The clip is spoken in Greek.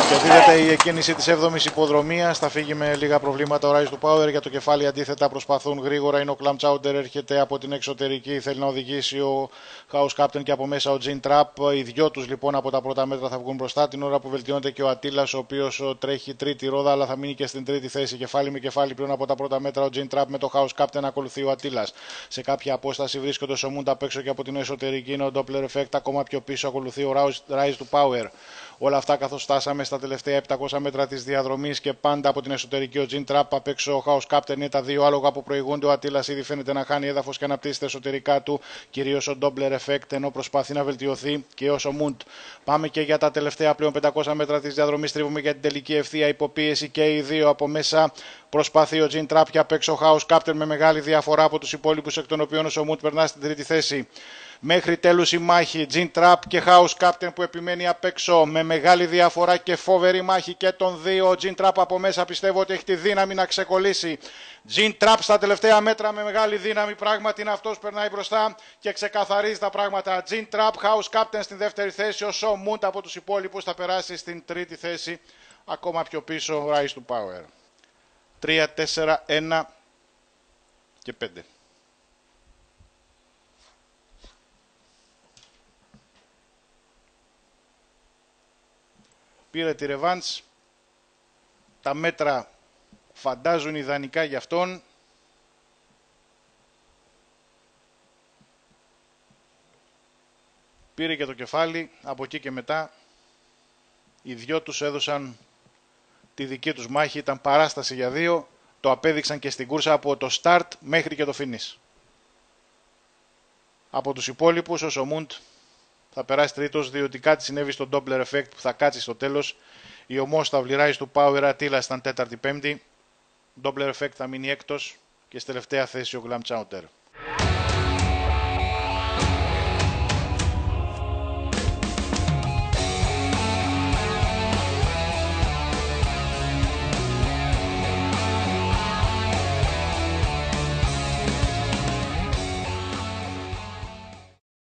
Και δίδεται η εκκίνηση της 7ης υποδρομίας. Θα φύγει με λίγα προβλήματα ο Rise to Power. Για το κεφάλι αντίθετα προσπαθούν γρήγορα. Είναι ο Clam Chowder, έρχεται από την εξωτερική. Θέλει να οδηγήσει ο House Captain και από μέσα ο Gin Trap. Οι δυο τους λοιπόν από τα πρώτα μέτρα θα βγουν μπροστά. Την ώρα που βελτιώνεται και ο Ατήλας, ο οποίος τρέχει τρίτη ρόδα, αλλά θα μείνει και στην τρίτη θέση. Κεφάλι με κεφάλι πλέον από τα πρώτα μέτρα ο Gin Trap με το House Captain ακολουθεί ο Ατήλας. Σε κάποια απόσταση βρίσκονται ο Σομούντ απ' έξω και από την εσωτερική είναι ο Doppler Effect. Ακόμα πιο πίσω ακολουθεί ο Rise to Power. Όλα αυτά καθώς φτάσαμε στα τελευταία 700 μέτρα της διαδρομής και πάντα από την εσωτερική ο Gin Trap απ' έξω ο House Captain είναι τα δύο άλογα που προηγούνται. Ο Ατήλας ήδη φαίνεται να χάνει έδαφος και αναπτύσσεται εσωτερικά του, κυρίως ο Doppler Effect, ενώ προσπαθεί να βελτιωθεί και ο Σομούντ. Πάμε και για τα τελευταία πλέον 500 μέτρα της διαδρομής. Τρίβουμε για την τελική ευθεία υποπίεση και οι δύο από μέσα. Προσπαθεί ο Gin Trap και απ' έξω ο House Captain με μεγάλη διαφορά από τους υπόλοιπους, εκ των οποίων ο Σομούντ περνά στην τρίτη θέση. Μέχρι τέλους η μάχη, Gin Trap και House Captain που επιμένει απ' έξω με μεγάλη διαφορά και φοβερή μάχη και των δύο. Ο Gin Trap από μέσα πιστεύω ότι έχει τη δύναμη να ξεκολλήσει. Gin Trap στα τελευταία μέτρα με μεγάλη δύναμη, πράγματι είναι αυτός που περνάει μπροστά και ξεκαθαρίζει τα πράγματα. Gin Trap, House Captain στην δεύτερη θέση, ο Σομούντ από τους υπόλοιπους θα περάσει στην τρίτη θέση, ακόμα πιο πίσω Rise to Power. 3, 4, 1 και 5. Πήρε τη ρεβάνς, τα μέτρα φαντάζουν ιδανικά για αυτόν. Πήρε και το κεφάλι, από εκεί και μετά οι δυο τους έδωσαν τη δική τους μάχη, ήταν παράσταση για δύο, το απέδειξαν και στην κούρσα από το start μέχρι και το finish. Από τους υπόλοιπους ο Σομούντ θα περάσει τρίτος, διότι κάτι συνέβη στο Doppler Effect που θα κάτσει στο τέλος. Η ομόσταυλη Rise to Power Ατήλας ήταν τέταρτη-πέμπτη. Doppler Effect θα μείνει έκτος και στη τελευταία θέση ο Clam Chowder.